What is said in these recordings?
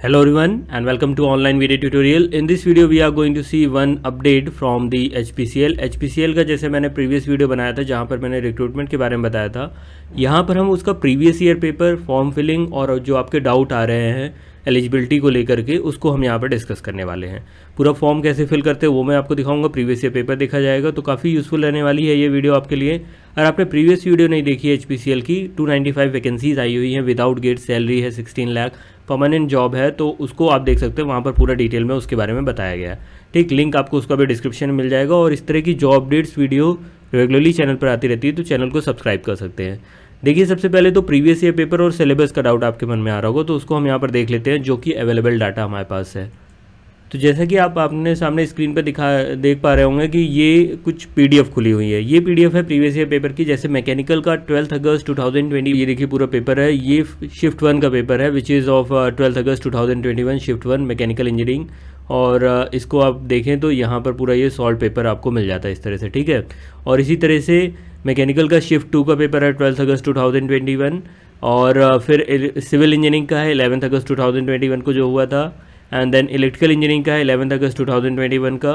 Hello everyone and welcome to online video tutorial. In this video we are going to see one update from the HPCL. HPCL का जैसे मैंने previous video बनाया था जहाँ पर मैंने रिक्रूटमेंट के बारे में बताया था, यहाँ पर हम उसका previous year paper, form filling और जो आपके डाउट आ रहे हैं एलिजिबिलिटी को लेकर के उसको हम यहाँ पर डिस्कस करने वाले हैं। पूरा फॉर्म कैसे फिल करते हैं वो मैं आपको दिखाऊंगा, प्रीवियस ईयर पेपर देखा जाएगा, तो काफ़ी यूज़फुल रहने वाली है ये वीडियो आपके लिए। अगर आपने प्रीवियस वीडियो नहीं देखी है HPCL की, 295 वैकेंसीज आई हुई हैं, विदाउट गेट सैलरी है 16 लाख, परमानेंट जॉब है, तो उसको आप देख सकते हैं, वहाँ पर पूरा डिटेल में उसके बारे में बताया गया है। ठीक, लिंक आपको उसका भी डिस्क्रिप्शन में मिल जाएगा। और इस तरह की job updates video regularly channel पर आती रहती है, तो चैनल को सब्सक्राइब कर सकते हैं। देखिए, सबसे पहले तो प्रीवियस ईयर पेपर और सिलेबस का डाउट आपके मन में आ रहा होगा, तो उसको हम यहाँ पर देख लेते हैं, जो कि अवेलेबल डाटा हमारे पास है। तो जैसा कि आप अपने सामने स्क्रीन पर देख पा रहे होंगे कि ये कुछ PDF खुली हुई है। ये PDF है प्रीवियस ईयर पेपर की। जैसे मैकेनिकल का 12 अगस्त 2020, ये देखिए पूरा पेपर है। ये शिफ्ट 1 का पेपर है, which is of 12 August 2021, shift 1 mechanical engineering. और इसको आप देखें तो यहाँ पर पूरा ये सॉल्व पेपर आपको मिल जाता है इस तरह से, ठीक है। और इसी तरह से मैकेनिकल का शिफ्ट 2 का पेपर है 12 अगस्त 2021। और फिर सिविल इंजीनियरिंग का है 11 अगस्त 2021 को जो हुआ था। एंड देन इलेक्ट्रिकल इंजीनियरिंग का है 11 अगस्त 2021 का।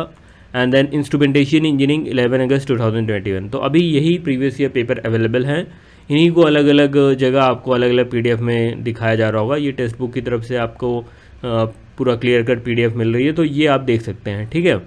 एंड देन इंस्ट्रूमेंटेशन इंजीनियरिंग 11 अगस्त 2021। तो अभी यही प्रीवियस ईयर पेपर अवेलेबल हैं। इन्हीं को अलग अलग जगह आपको अलग अलग PDF में दिखाया जा रहा होगा। ये टेक्स्ट बुक की तरफ से आपको पूरा क्लियर कट PDF मिल रही है, तो ये आप देख सकते हैं, ठीक है।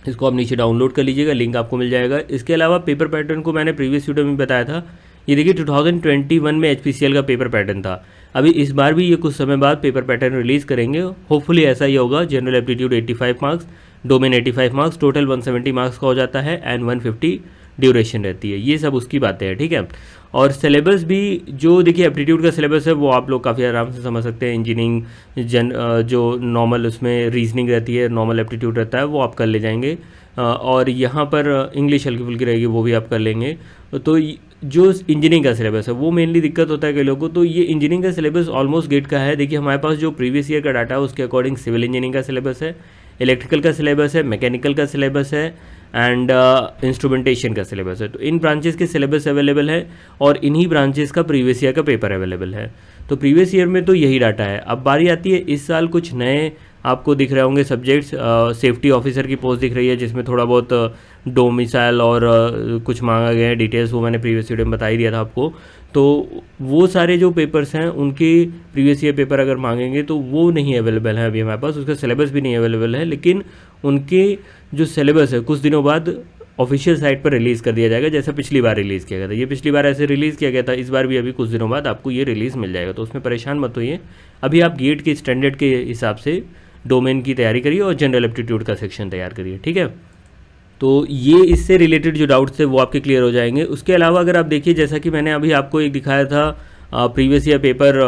इसको आप नीचे डाउनलोड कर लीजिएगा, लिंक आपको मिल जाएगा। इसके अलावा पेपर पैटर्न को मैंने प्रीवियस वीडियो में बताया था। ये देखिए 2021 में HPCL का पेपर पैटर्न था। अभी इस बार भी ये कुछ समय बाद पेपर पैटर्न रिलीज़ करेंगे, होपफुली ऐसा ही होगा। General aptitude 85 marks, domain 85 marks, total 170 marks का हो जाता है एंड 150 ड्यूरेशन रहती है। ये सब उसकी बातें हैं, ठीक है। और सिलेबस भी जो देखिए एप्टीट्यूड का सिलेबस है वो आप लोग काफ़ी आराम से समझ सकते हैं। इंजीनियरिंग जो नॉर्मल उसमें रीजनिंग रहती है, नॉर्मल एप्टीट्यूड रहता है, वो आप कर ले जाएंगे। और यहाँ पर इंग्लिश हल्की फुल्की रहेगी, वो भी आप कर लेंगे। तो जो इंजीनियरिंग का सिलेबस है वो मेनली दिक्कत होता है कई लोगों को। तो ये इंजीनियरिंग का सिलेबस ऑलमोस्ट गेट का है। देखिए हमारे पास जो प्रीवियस ईयर का डाटा है उसके अकॉर्डिंग सिविल इंजीनियरिंग का सिलेबस है, इलेक्ट्रिकल का सिलेबस है, मैकेनिकल का सिलेबस है एंड इंस्ट्रूमेंटेशन का सिलेबस है। तो इन ब्रांचेस के सिलेबस अवेलेबल है और इन्हीं ब्रांचेस का प्रीवियस ईयर का पेपर अवेलेबल है। तो प्रीवियस ईयर में तो यही डाटा है। अब बारी आती है, इस साल कुछ नए आपको दिख रहे होंगे सब्जेक्ट्स। सेफ्टी ऑफिसर की पोस्ट दिख रही है, जिसमें थोड़ा बहुत डोमिसाइल और कुछ मांगा गया है डिटेल्स, वो मैंने प्रीवियस वीडियो में बता ही दिया था आपको। तो वो सारे जो पेपर्स हैं उनके प्रीवियस ईयर पेपर अगर मांगेंगे तो वो नहीं अवेलेबल है अभी हमारे पास, उसका सिलेबस भी नहीं अवेलेबल है। लेकिन उनके जो सिलेबस है कुछ दिनों बाद ऑफिशियल साइट पर रिलीज़ कर दिया जाएगा, जैसा पिछली बार रिलीज़ किया गया था। ये पिछली बार ऐसे रिलीज़ किया गया था, इस बार भी अभी कुछ दिनों बाद आपको ये रिलीज़ मिल जाएगा, तो उसमें परेशान मत होइए। अभी आप गेट के स्टैंडर्ड के हिसाब से डोमेन की तैयारी करिए और जनरल एप्टीट्यूड का सेक्शन तैयार करिए, ठीक है। तो ये इससे रिलेटेड जो डाउट्स थे वो आपके क्लियर हो जाएंगे। उसके अलावा अगर आप देखिए, जैसा कि मैंने अभी आपको एक दिखाया था प्रीवियस ईयर पेपर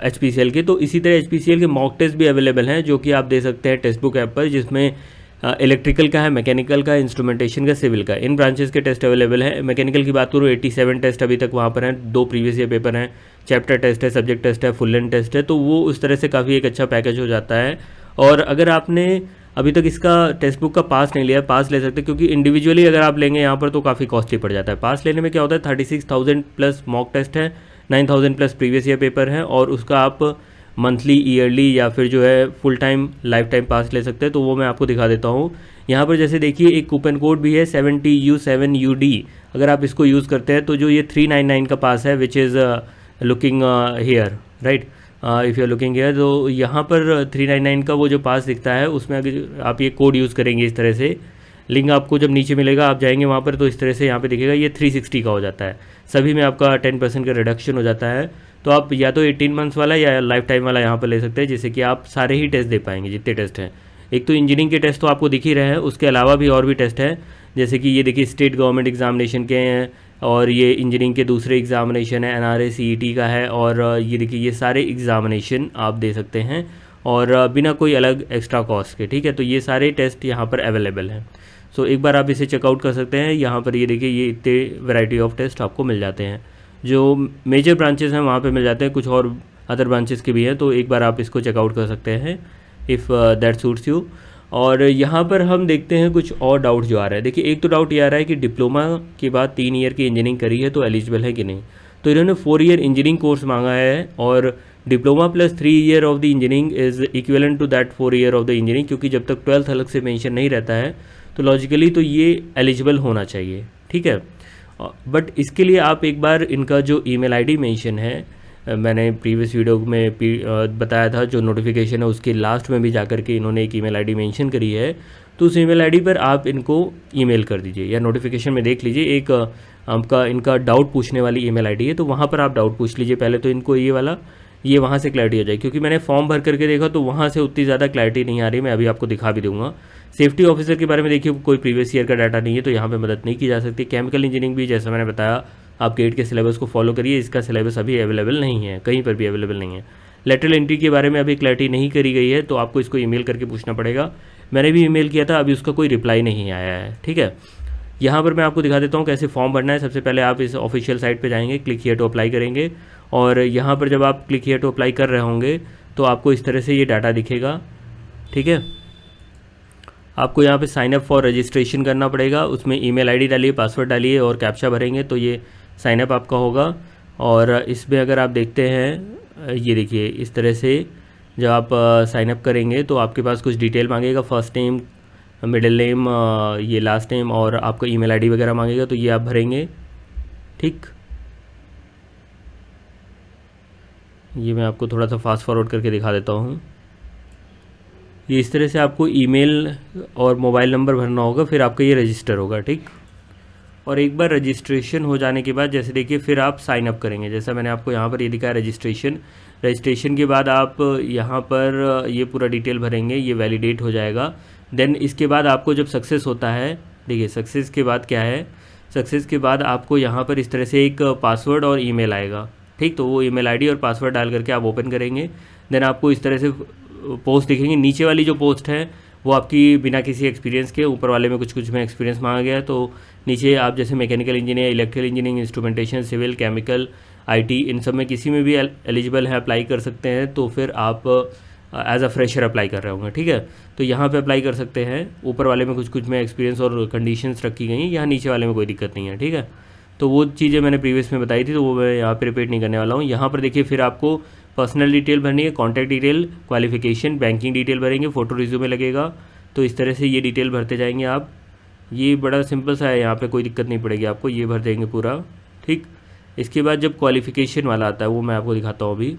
HPCL के, तो इसी तरह HPCL के मॉक टेस्ट भी अवेलेबल हैं, जो कि आप दे सकते हैं टेक्स्ट बुक ऐप पर, जिसमें इलेक्ट्रिकल का है, मैकेनिकल का, इंस्ट्रूमेंटेशन का, सिविल का, इन ब्रांचेस के टेस्ट अवेलेबल हैं। मैकेनिकल की बात करूँ 87 टेस्ट अभी तक वहाँ पर हैं, 2 प्रीवियस ईयर पेपर हैं, चैप्टर टेस्ट है, सब्जेक्ट टेस्ट है, फुल लेंथ टेस्ट है। तो वो उस तरह से काफ़ी एक अच्छा पैकेज हो जाता है। और अगर आपने अभी तक इसका टेक्स्ट बुक का पास नहीं लिया, पास ले सकते, क्योंकि इंडिविजुअली अगर आप लेंगे यहाँ पर तो काफ़ी कॉस्टली पड़ जाता है। पास लेने में क्या होता है, 36,000 प्लस मॉक टेस्ट है, 9,000 प्लस प्रीवियस ईयर पेपर है, और उसका आप मंथली, ईयरली या फिर जो है full time, life time pass ले सकते हैं। तो वो मैं आपको दिखा देता हूँ। यहाँ पर जैसे देखिए एक कूपन कोड भी है 70U7UD। अगर आप इसको यूज़ करते हैं तो जो ये 399 का पास है, which is looking here, right, if you are looking here, तो यहाँ पर 399 का वो जो पास दिखता है उसमें अगर आप ये कोड यूज़ करेंगे इस तरह से, लिंक आपको जब नीचे मिलेगा आप जाएंगे वहाँ पर, तो इस तरह से यहाँ पे दिखेगा ये 360 का हो जाता है। सभी में आपका 10% का रिडक्शन हो जाता है। तो आप या तो 18 मंथ्स वाला या लाइफ टाइम वाला यहाँ पर ले सकते हैं, जिससे कि आप सारे ही टेस्ट दे पाएंगे जितने टेस्ट हैं। एक तो इंजीनियरिंग के टेस्ट तो आपको दिख ही रहे हैं, उसके अलावा भी और भी टेस्ट हैं, जैसे कि ये देखिए स्टेट गवर्नमेंट एग्जामिनेशन के हैं, और ये इंजीनियरिंग के दूसरे एग्जामिनेशन है, NRA CET का है, और ये देखिए ये सारे एग्जामिनेशन आप दे सकते हैं और बिना कोई अलग एक्स्ट्रा कॉस्ट के, ठीक है। तो ये सारे टेस्ट यहाँ पर अवेलेबल हैं। सो एक बार आप इसे चेकआउट कर सकते हैं। यहाँ पर ये देखिए ये इतने वैरायटी ऑफ टेस्ट आपको मिल जाते हैं। जो मेजर ब्रांचेस हैं वहाँ पे मिल जाते हैं, कुछ और अदर ब्रांचेस के भी हैं, तो एक बार आप इसको चेकआउट कर सकते हैं इफ़ दैट सूट्स यू। और यहाँ पर हम देखते हैं कुछ और डाउट जो आ रहा है। देखिए एक तो डाउट ये आ रहा है कि डिप्लोमा के बाद 3 ईयर की इंजीनियरिंग करी है तो एलिजिबल है कि नहीं। तो इन्होंने 4 ईयर इंजीनियरिंग कोर्स मांगा है और diploma plus 3 year of the engineering is equivalent to that 4 year of the engineering, क्योंकि जब तक 12th अलग से मेंशन नहीं रहता है तो लॉजिकली तो ये एलिजिबल होना चाहिए, ठीक है। बट इसके लिए आप एक बार इनका जो ईमेल आईडी मेंशन है, मैंने प्रीवियस वीडियो में बताया था, जो नोटिफिकेशन है उसके लास्ट में भी जाकर के इन्होंने एक ईमेल आईडी मेंशन करी है, तो उस ईमेल आईडी पर आप इनको ईमेल कर दीजिए, या नोटिफिकेशन में देख लीजिए एक आपका इनका डाउट पूछने वाली ईमेल आईडी है, तो वहाँ पर आप डाउट पूछ लीजिए पहले, तो इनको ये वाला ये वहाँ से क्लैरिटी हो जाए, क्योंकि मैंने फॉर्म भर करके देखा तो वहाँ से उतनी ज़्यादा क्लैरिटी नहीं आ रही। मैं अभी आपको दिखा भी दूंगा। सेफ्टी ऑफिसर के बारे में देखिए कोई प्रीवियस ईयर का डाटा नहीं है, तो यहाँ पे मदद नहीं की जा सकती। केमिकल इंजीनियरिंग भी जैसा मैंने बताया आप गेट के सिलेबस को फॉलो करिए, इसका सिलेबस अभी अवेलेबल नहीं है, कहीं पर भी अवेलेबल नहीं है। लेटरल एंट्री के बारे में अभी क्लैरिटी नहीं करी गई है, तो आपको इसको ईमेल करके पूछना पड़ेगा। मैंने भी ईमेल किया था, अभी उसका कोई रिप्लाई नहीं आया है, ठीक है। यहाँ पर मैं आपको दिखा देता हूँ कैसे फॉर्म भरना है। सबसे पहले आप इस ऑफिशियल साइट पे जाएंगे, क्लिक हियर टू अप्लाई करेंगे, और यहाँ पर जब आप क्लिक हियर टू अप्लाई कर रहे होंगे तो आपको इस तरह से ये डाटा दिखेगा, ठीक है। आपको यहाँ पे साइन अप फॉर रजिस्ट्रेशन करना पड़ेगा, उसमें ईमेल आईडी डालिए, पासवर्ड डालिए और कैप्चा भरेंगे तो ये साइन अप आपका होगा। और इसमें अगर आप देखते हैं, ये देखिए इस तरह से जब आप साइन अप करेंगे तो आपके पास कुछ डिटेल मांगेगा, फर्स्ट नेम, मिडिल नेम, ये लास्ट नेम, और आपका ईमेल आईडी वगैरह मांगेगा, तो ये आप भरेंगे, ठीक। ये मैं आपको थोड़ा सा फास्ट फॉरवर्ड करके दिखा देता हूँ। ये इस तरह से आपको ईमेल और मोबाइल नंबर भरना होगा, फिर आपका ये रजिस्टर होगा, ठीक। और एक बार रजिस्ट्रेशन हो जाने के बाद जैसे देखिए फिर आप साइन अप करेंगे, जैसा मैंने आपको यहाँ पर ये दिखाया रजिस्ट्रेशन के बाद आप यहाँ पर ये पूरा डिटेल भरेंगे, ये वैलिडेट हो जाएगा। देन इसके बाद आपको जब सक्सेस होता है, देखिए सक्सेस के बाद क्या है, सक्सेस के बाद आपको यहाँ पर इस तरह से एक पासवर्ड और ईमेल आएगा, ठीक। तो वो ईमेल आईडी और पासवर्ड डाल करके आप ओपन करेंगे। देन आपको इस तरह से पोस्ट दिखेंगे। नीचे वाली जो पोस्ट है वो आपकी बिना किसी एक्सपीरियंस के, ऊपर वाले में कुछ में एक्सपीरियंस मांगा गया है, तो नीचे आप जैसे mechanical engineer, electrical engineering, instrumentation, civil, chemical, IT, इन सब में किसी में भी एलिजिबल है, अप्लाई कर सकते हैं। तो फिर आप एज अ फ्रेशर अप्लाई कर रहे होंगे, ठीक है। तो यहाँ पे अप्लाई कर सकते हैं। ऊपर वाले में कुछ में एक्सपीरियंस और कंडीशंस रखी गई हैं, यहाँ नीचे वाले में कोई दिक्कत नहीं है, ठीक है। तो वो चीज़ें मैंने प्रीवियस में बताई थी, तो वो मैं यहाँ पे रिपीट नहीं करने वाला हूँ। यहाँ पर देखिए फिर आपको पर्सनल डिटेल भरनी है, contact detail, qualification, banking detail भरेंगे, फ़ोटो रिज्यूमे लगेगा। तो इस तरह से ये डिटेल भरते जाएंगे आप। ये बड़ा सिंपल सा है, यहाँ पे कोई दिक्कत नहीं पड़ेगी आपको, ये भर देंगे पूरा, ठीक। इसके बाद जब क्वालिफिकेशन वाला आता है वो मैं आपको दिखाता हूँ अभी,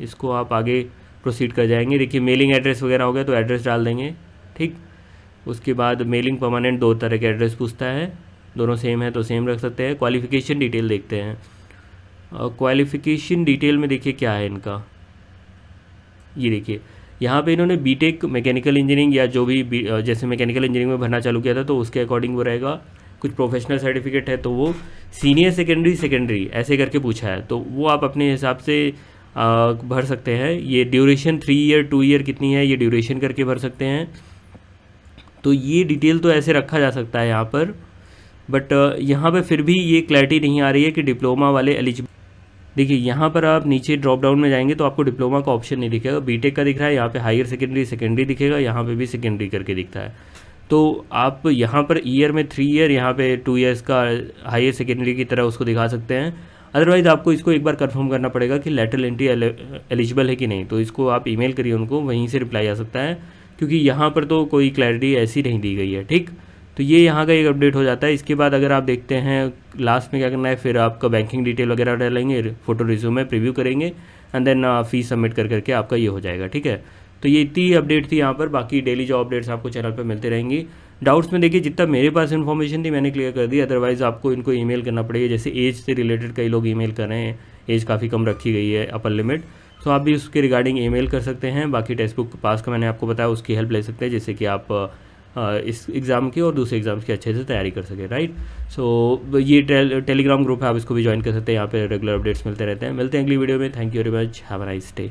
इसको आप आगे प्रोसीड कर जाएंगे। देखिए मेलिंग एड्रेस वगैरह हो गया तो एड्रेस डाल देंगे, ठीक। उसके बाद मेलिंग परमानेंट, 2 तरह के एड्रेस पूछता है, दोनों सेम है तो सेम रख सकते हैं। क्वालिफिकेशन डिटेल देखते हैं। क्वालिफिकेशन डिटेल में देखिए क्या है इनका, ये देखिए यहाँ पे इन्होंने बीटेक मैकेनिकल इंजीनियरिंग या जो भी जैसे मैकेनिकल इंजीनियरिंग में भरना चालू किया था तो उसके अकॉर्डिंग वो रहेगा। कुछ प्रोफेशनल सर्टिफिकेट है तो वो सीनियर सेकेंडरी ऐसे करके पूछा है, तो वो आप अपने हिसाब से भर सकते हैं। ये ड्यूरेशन 3 ईयर 2 ईयर कितनी है ये ड्यूरेशन करके भर सकते हैं। तो ये डिटेल तो ऐसे रखा जा सकता है यहाँ पर, बट यहाँ पे फिर भी ये क्लैरिटी नहीं आ रही है कि डिप्लोमा वाले एलिजिबल। देखिए यहाँ पर आप नीचे ड्रॉप डाउन में जाएंगे तो आपको डिप्लोमा का ऑप्शन नहीं दिखेगा, बीटेक का दिख रहा है, यहाँ पे हायर सेकेंडरी दिखेगा, यहाँ पे भी सेकेंडरी करके दिखता है। तो आप यहाँ पर ईयर में 3 ईयर, यहाँ पे 2 ईयर्स का हायर सेकेंडरी की तरह उसको दिखा सकते हैं। अदरवाइज़ आपको इसको एक बार कंफर्म करना पड़ेगा कि लेटरल एंट्री एलिजिबल है कि नहीं, तो इसको आप ईमेल करिए उनको, वहीं से रिप्लाई आ सकता है, क्योंकि यहाँ पर तो कोई क्लैरिटी ऐसी नहीं दी गई है, ठीक। तो ये यहाँ का एक अपडेट हो जाता है। इसके बाद अगर आप देखते हैं लास्ट में क्या करना है, फिर आपका बैंकिंग डिटेल वगैरह डालेंगे, फोटो रिज्यूमे प्रीव्यू करेंगे, एंड देन फीस सबमिट करके आपका ये हो जाएगा, ठीक है। तो ये इतनी अपडेट थी यहाँ पर, बाकी डेली जो अपडेट्स आपको चैनल पर मिलते रहेंगी। डाउट्स में देखिए जितना मेरे पास इन्फॉर्मेशन थी मैंने क्लियर कर दी, अदरवाइज़ आपको इनको ईमेल करना पड़ेगा। जैसे एज से रिलेटेड कई लोग ईमेल कर रहे हैं, एज काफ़ी कम रखी गई है अपर लिमिट, तो आप भी उसके रिगार्डिंग ईमेल कर सकते हैं। बाकी टेक्स्ट बुक पास का मैंने आपको बताया, उसकी हेल्प ले सकते हैं, जिससे कि आप इस एग्ज़ाम की और दूसरे एग्ज़ाम्स की अच्छे से तैयारी कर सके, राइट। सो ये टेलीग्राम ग्रुप है, आप इसको भी ज्वाइन कर सकते हैं, यहाँ पे रेगुलर अपडेट्स मिलते रहते हैं। मिलते हैं अगली वीडियो में। Thank you very much, have a nice day.